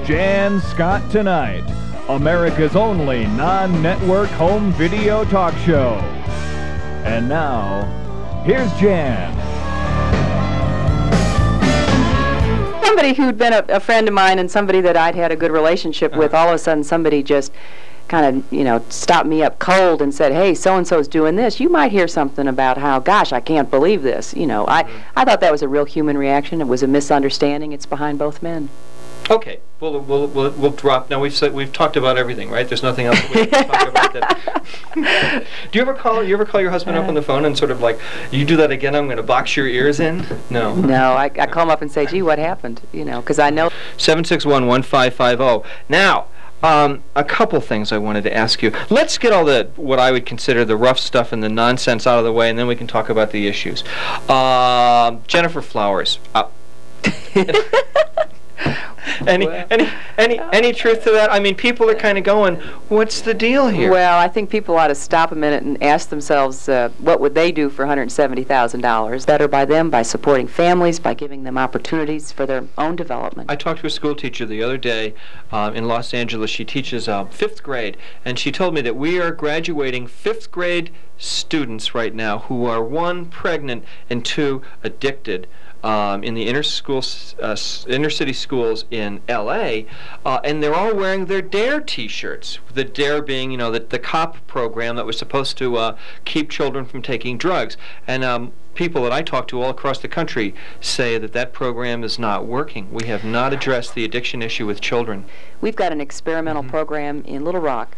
Jann Scott Tonight, America's only non-network home video talk show. And now, here's Jann. Somebody who'd been a friend of mine and somebody that I'd had a good relationship with, all of a sudden somebody just kind of, stopped me up cold and said, hey, so-and-so's doing this. You might hear something about how, gosh, I can't believe this. I thought that was a real human reaction. It was a misunderstanding. It's behind both men. Okay, we'll drop. Now we've talked about everything, right? There's nothing else that we can talk about. That. Do you ever call your husband up on the phone and sort of like, you do that again, I'm going to box your ears in? No. No, I call him up and say, gee, what happened? Because I know. 761-1550. Now, a couple things I wanted to ask you. Let's get all what I would consider the rough stuff and the nonsense out of the way, and then we can talk about the issues. Jennifer Flowers. Any truth to that? I mean, people are kind of going, what's the deal here? Well, I think people ought to stop a minute and ask themselves what would they do for $170,000. Better by them, by supporting families, by giving them opportunities for their own development. I talked to a school teacher the other day in Los Angeles. She teaches 5th grade, and she told me that we are graduating 5th grade students right now who are 1, pregnant, and 2, addicted. In the inner city schools in L.A., and they're all wearing their DARE T-shirts. The DARE being, the COP program that was supposed to keep children from taking drugs. And people that I talk to all across the country say that program is not working. We have not addressed the addiction issue with children. We've got an experimental program in Little Rock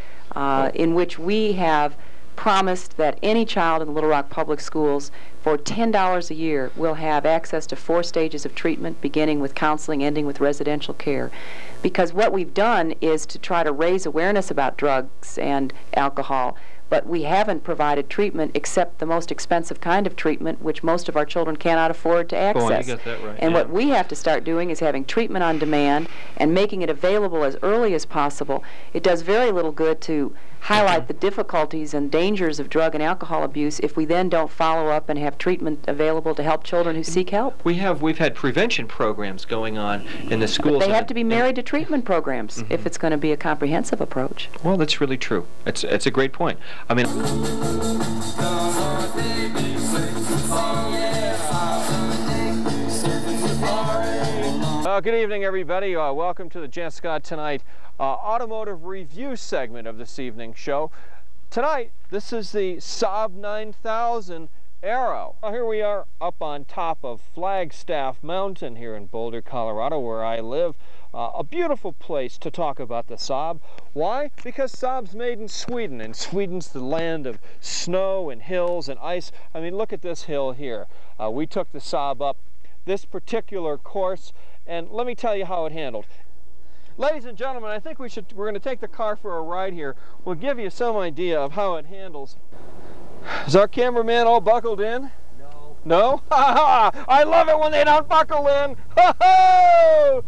in which we have promised that any child in the Little Rock Public Schools for $10 a year will have access to 4 stages of treatment, beginning with counseling, ending with residential care. Because what we've done is to try to raise awareness about drugs and alcohol, but we haven't provided treatment except the most expensive kind of treatment, which most of our children cannot afford to access. You got that right. And what we have to start doing is having treatment on demand and making it available as early as possible. It does very little good to highlight the difficulties and dangers of drug and alcohol abuse if we then don't follow up and have treatment available to help children who seek help. We've had prevention programs going on in the schools. But they have to be married to treatment programs if it's going to be a comprehensive approach. Well, that's really true. It's a great point. I mean, good evening, everybody. Welcome to the Jann Scott Tonight automotive review segment of this evening's show. Tonight, this is the Saab 9000 Aero. Well, here we are up on top of Flagstaff Mountain here in Boulder, Colorado, where I live. A beautiful place to talk about the Saab. Why? Because Saab's made in Sweden, and Sweden's the land of snow and hills and ice. I mean, look at this hill here. We took the Saab up this particular course, and let me tell you how it handled. Ladies and gentlemen, I think we're going to take the car for a ride here. We'll give you some idea of how it handles. Is our cameraman all buckled in? No. No? Ha ha! I love it when they don't buckle in! Ha ha!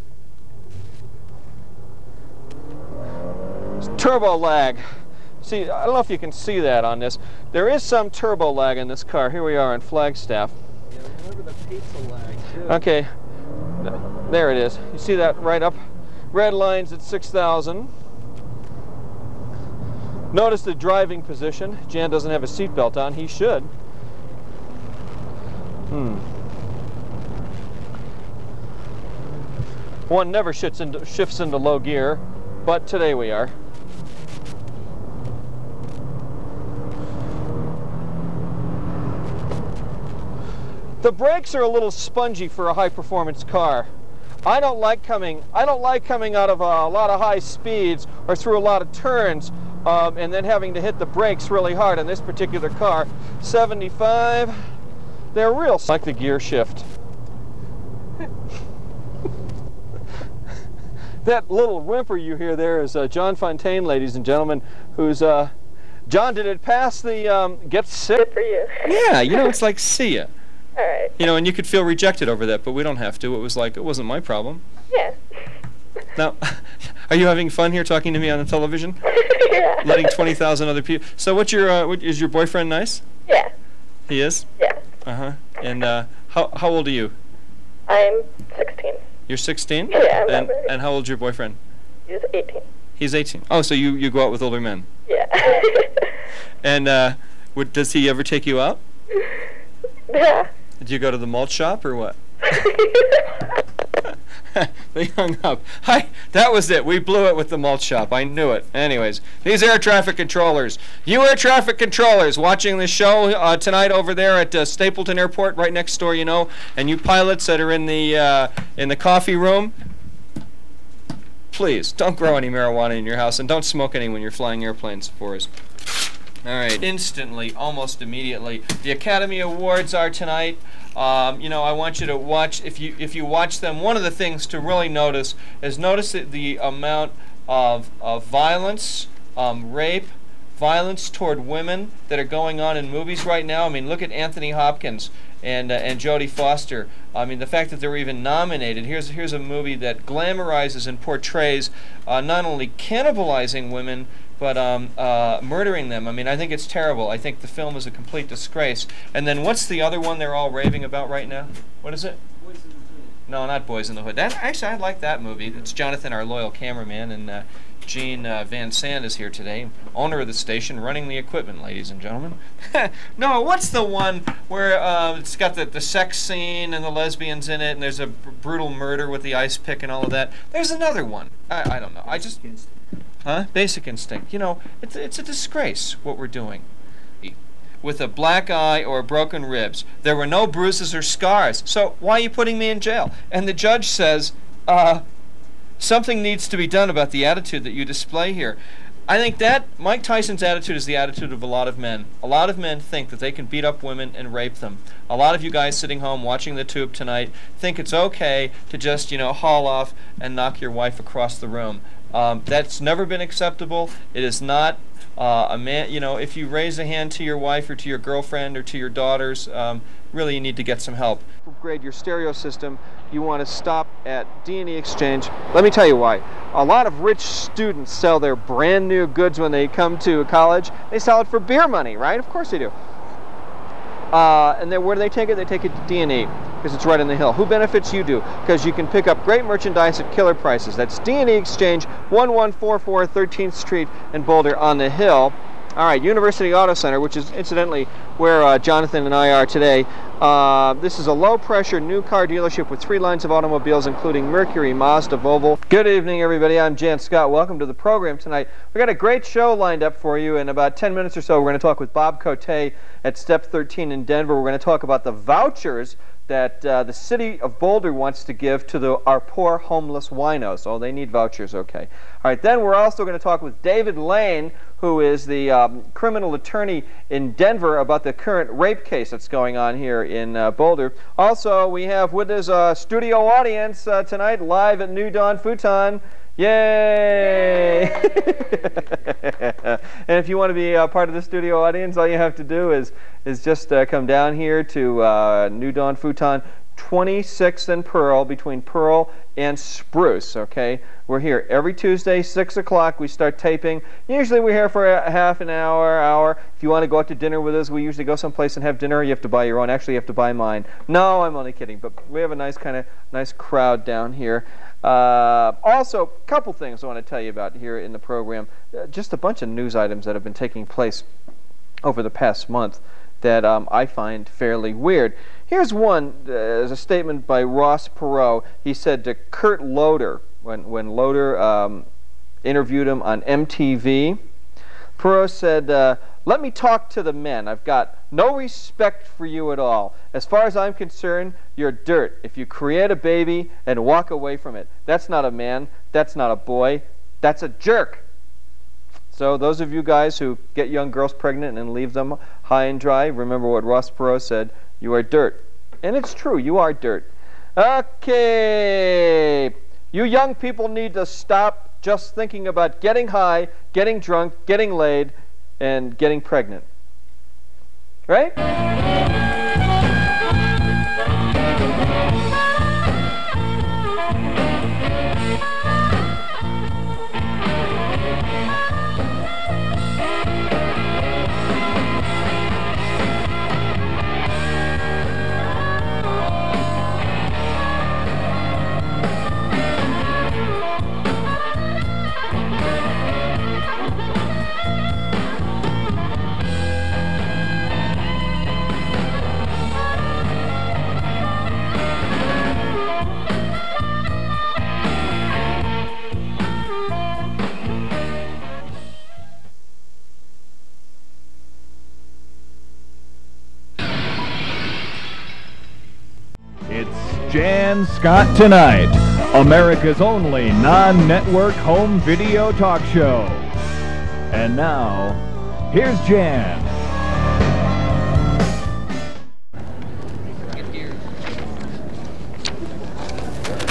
Turbo lag. See, I don't know if you can see that on this. There is some turbo lag in this car. Here we are in Flagstaff. Yeah, remember the pizza lag, too. Okay. There it is. You see that right up? Red line's at 6,000. Notice the driving position. Jan doesn't have a seatbelt on. He should. One never shifts into low gear, but today we are. The brakes are a little spongy for a high-performance car. I don't like coming out of a lot of high speeds or through a lot of turns and then having to hit the brakes really hard on this particular car. 75, they're real. Like the gear shift. That little whimper you hear there is John Fontaine, ladies and gentlemen, who's John, did it pass the get sick? Good for you. Yeah, it's like see ya. All right. And you could feel rejected over that, but we don't have to. It was like, it wasn't my problem. Yeah. Now, are you having fun here talking to me on the television? Yeah. Letting 20,000 other people. So is your boyfriend nice? Yeah. He is? Yeah. Uh-huh. And how old are you? I'm 16. You're 16? Yeah, I'm not very. And how old's your boyfriend? He's 18. He's 18. Oh, so you go out with older men. Yeah. And does he ever take you out? Yeah. Did you go to the malt shop or what? They hung up. That was it. We blew it with the malt shop. I knew it. Anyways, these air traffic controllers. You air traffic controllers watching this show tonight over there at Stapleton Airport, right next door, you know, and you pilots that are in the coffee room, please don't grow any marijuana in your house and don't smoke any when you're flying airplanes for us. All right. Instantly, almost immediately, the Academy Awards are tonight. You know, I want you to watch. If you watch them, one of the things to really notice is the amount of violence, rape, violence toward women that are going on in movies right now. I mean, look at Anthony Hopkins and Jodie Foster. I mean, the fact that they're even nominated. Here's a movie that glamorizes and portrays not only cannibalizing women, but murdering them. I mean, I think it's terrible. I think the film is a complete disgrace. And then what's the other one they're all raving about right now? What is it? Boys in the Hood. No, not Boys in the Hood. Actually, I like that movie. It's Jonathan, our loyal cameraman, and Gene Van Sant is here today, owner of the station, running the equipment, ladies and gentlemen. No, what's the one where it's got the sex scene and the lesbians in it, and there's a brutal murder with the ice pick and all of that? There's another one. I don't know. I just... Huh? Basic Instinct. You know, it's a disgrace what we're doing. With a black eye or broken ribs. There were no bruises or scars. So why are you putting me in jail? And the judge says, something needs to be done about the attitude that you display here. I think that Mike Tyson's attitude is the attitude of a lot of men. A lot of men think that they can beat up women and rape them. A lot of you guys sitting home watching the tube tonight think it's okay to just, you know, haul off and knock your wife across the room. That's never been acceptable. It is not a man, you know, if you raise a hand to your wife or to your girlfriend or to your daughters, really you need to get some help. Upgrade your stereo system. You want to stop at D&E Exchange. Let me tell you why. A lot of rich students sell their brand new goods when they come to college. They sell it for beer money, right? Of course they do. And then where do they take it? They take it to D&E because it's right on the hill. Who benefits? You do, because you can pick up great merchandise at killer prices. That's D&E Exchange, 1144 13th Street in Boulder on the hill. All right, University Auto Center, which is incidentally where Jonathan and I are today. This is a low-pressure new car dealership with 3 lines of automobiles, including Mercury, Mazda, Volvo. Good evening, everybody. I'm Jann Scott. Welcome to the program tonight. We've got a great show lined up for you. In about 10 minutes or so, we're going to talk with Bob Cote at Step 13 in Denver. We're going to talk about the vouchers that the city of Boulder wants to give to our poor homeless winos. Oh, they need vouchers, okay. All right, then we're also going to talk with David Lane, who is the criminal attorney in Denver, about the current rape case that's going on here in Boulder. Also, we have with us a studio audience tonight, live at New Dawn Futon. Yay! And if you want to be part of the studio audience, all you have to do is just come down here to New Dawn Futon, 26th and Pearl, between Pearl and Spruce, okay? We're here every Tuesday, 6 o'clock. We start taping. Usually we're here for a half an hour. If you want to go out to dinner with us, we usually go someplace and have dinner. You have to buy your own. Actually, you have to buy mine. No, I'm only kidding, but we have a nice crowd down here. Also, a couple things I want to tell you about here in the program. Just a bunch of news items that have been taking place over the past month that I find fairly weird. Here's one, as a statement by Ross Perot. He said to Kurt Loder, when Loder interviewed him on MTV, Perot said, "Let me talk to the men. I've got no respect for you at all. As far as I'm concerned, you're dirt. If you create a baby and walk away from it, that's not a man, that's not a boy, that's a jerk." So those of you guys who get young girls pregnant and leave them high and dry, remember what Ross Perot said, you are dirt. And it's true, you are dirt. Okay, you young people need to stop just thinking about getting high, getting drunk, getting laid, and getting pregnant. Right? Jann Scott Tonight, America's only non-network home video talk show. And now, here's Jann.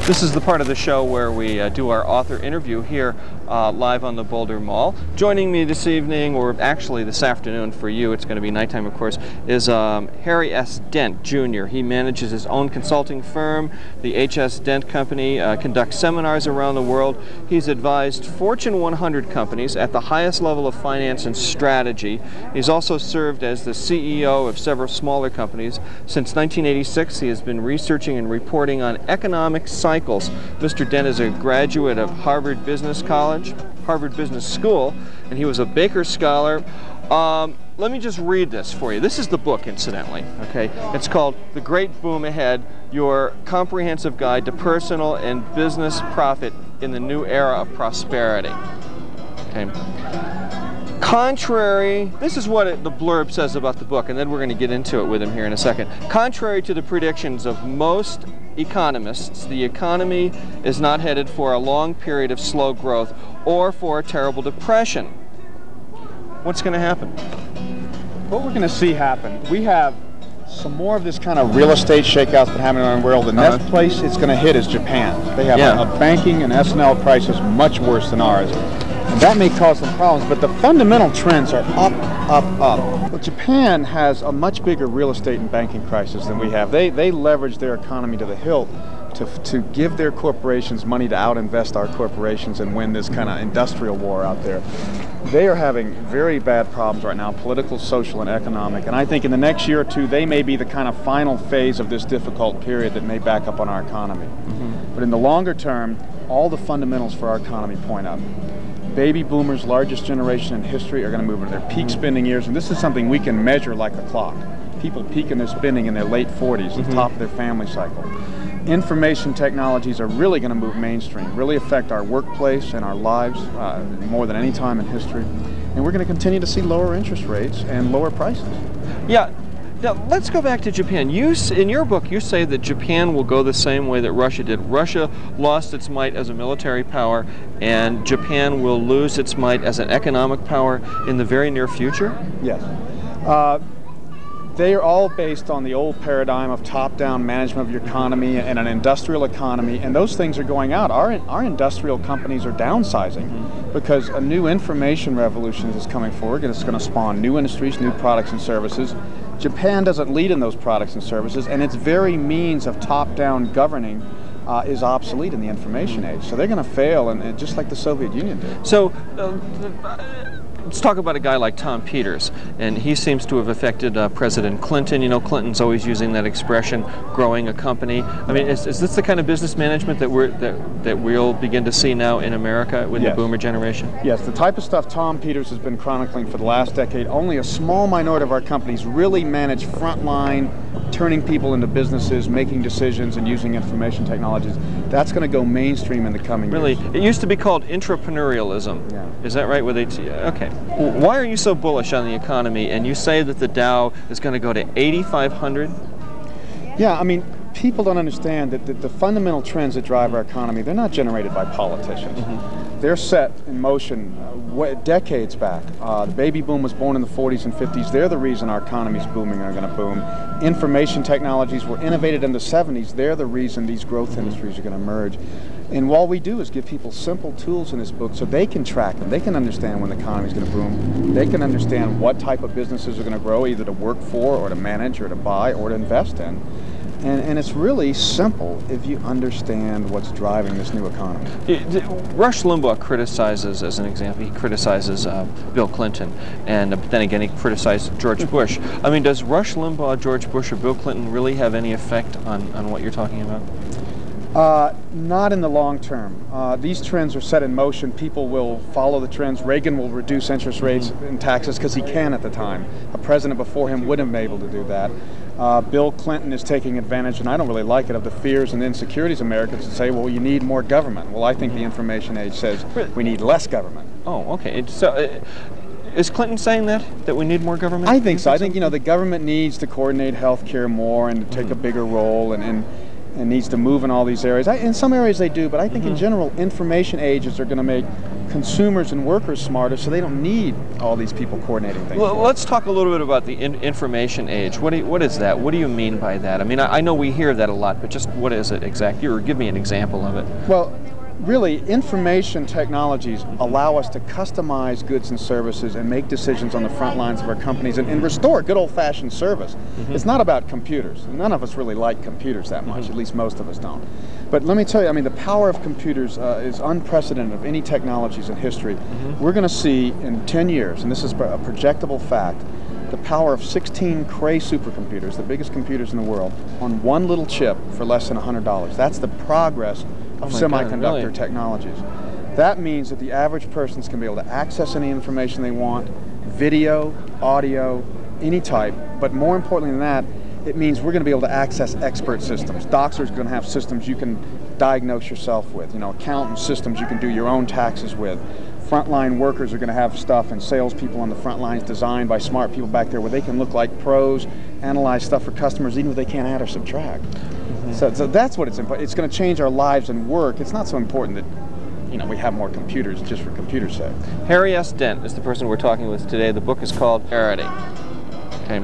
This is the part of the show where we do our author interview here live on the Boulder Mall. Joining me this evening, or actually this afternoon for you, it's going to be nighttime of course, is Harry S. Dent, Jr. He manages his own consulting firm, the H.S. Dent Company, conducts seminars around the world. He's advised Fortune 100 companies at the highest level of finance and strategy. He's also served as the CEO of several smaller companies. Since 1986, he has been researching and reporting on economic cycles. Mr. Dent is a graduate of Harvard Business School, and he was a Baker Scholar. Let me just read this for you. This is the book, incidentally, okay? It's called The Great Boom Ahead, Your Comprehensive Guide to Personal and Business Profit in the New Era of Prosperity. Okay. Contrary, this is what the blurb says about the book, and then we're going to get into it with him here in a second. Contrary to the predictions of most economists, the economy is not headed for a long period of slow growth or for a terrible depression. What's going to happen? What we're going to see happen, we have some more of this kind of real estate shakeouts been happening around the world. The next place it's going to hit is Japan. They have a banking and S&L crisis much worse than ours. And that may cause some problems, but the fundamental trends are up, up, up. Well, Japan has a much bigger real estate and banking crisis than we have. They leverage their economy to the hilt to give their corporations money to out-invest our corporations and win this kind of industrial war out there. They are having very bad problems right now, political, social, and economic. And I think in the next year or two, they may be the kind of final phase of this difficult period that may back up on our economy. But in the longer term, all the fundamentals for our economy point up. Baby boomers, largest generation in history, are going to move into their peak spending years, and this is something we can measure like a clock. People peak in their spending in their late 40s, the top of their family cycle. Information technologies are really going to move mainstream, really affect our workplace and our lives more than any time in history. And we're going to continue to see lower interest rates and lower prices. Yeah. Now, let's go back to Japan. In your book, you say that Japan will go the same way that Russia did. Russia lost its might as a military power, and Japan will lose its might as an economic power in the very near future? Yes. They are all based on the old paradigm of top-down management of your economy and an industrial economy, and those things are going out. Our industrial companies are downsizing because a new information revolution is coming forward, and it's going to spawn new industries, new products and services. Japan doesn't lead in those products and services, and its very means of top-down governing is obsolete in the information age. So they're going to fail, and just like the Soviet Union did. So let's talk about a guy like Tom Peters, and he seems to have affected President Clinton. You know, Clinton's always using that expression, growing a company. I mean, is this the kind of business management that we'll begin to see now in America with the boomer generation? Yes, the type of stuff Tom Peters has been chronicling for the last decade. Only a small minority of our companies really manage frontline, turning people into businesses, making decisions, and using information technologies. That's going to go mainstream in the coming years. Really? It used to be called intrapreneurialism. Yeah. Is that right? Okay. Why are you so bullish on the economy, and you say that the Dow is going to go to 8,500? Yeah, I mean, people don't understand that the fundamental trends that drive our economy, they're not generated by politicians. They're set in motion decades back. The baby boom was born in the 40s and 50s. They're the reason our economy's booming and are going to boom. Information technologies were innovated in the 70s. They're the reason these growth industries are going to emerge. And all we do is give people simple tools in this book so they can track them. They can understand when the economy's going to boom. They can understand what type of businesses are going to grow, either to work for or to manage or to buy or to invest in. And it's really simple if you understand what's driving this new economy. Rush Limbaugh criticizes, as an example, he criticizes Bill Clinton, and then again he criticized George Bush. I mean, does Rush Limbaugh, George Bush, or Bill Clinton really have any effect on what you're talking about? Not in the long term. These trends are set in motion. People will follow the trends. Reagan will reduce interest rates and taxes because he can at the time. A president before him wouldn't have been able to do that. Bill Clinton is taking advantage, and I don't really like it, of the fears and insecurities of Americans to say, well, you need more government. Well, I think the information age says we need less government. Oh, okay. So, is Clinton saying that we need more government? I think so. I think, you know, the government needs to coordinate health care more and to take a bigger role, and and needs to move in all these areas. In some areas they do, but I think in general, information ages are going to make consumers and workers smarter, so they don't need all these people coordinating things. Well, let's talk a little bit about the information age. What is that? What do you mean by that? I mean, I know we hear that a lot, but just what is it exactly? Or give me an example of it. Well, really, information technologies allow us to customize goods and services and make decisions on the front lines of our companies and restore good old-fashioned service. It's not about computers. None of us really like computers that much, at least most of us don't. But let me tell you, I mean, the power of computers is unprecedented of any technologies in history. We're going to see in 10 years, and this is a projectable fact, the power of 16 Cray supercomputers, the biggest computers in the world, on one little chip for less than $100. That's the progress of semiconductor technologies. That means that the average person's going to be able to access any information they want, video, audio, any type, but more importantly than that, it means we're going to be able to access expert systems. Doctors are going to have systems you can diagnose yourself with, accountant systems you can do your own taxes with. Frontline workers are going to have stuff, and salespeople on the front lines designed by smart people back there where they can look like pros, analyze stuff for customers even if they can't add or subtract. So that's what it's important. It's going to change our lives and work. It's not so important that we have more computers just for computers' sake. Harry S. Dent is the person we're talking with today. The book is called Parity. Okay.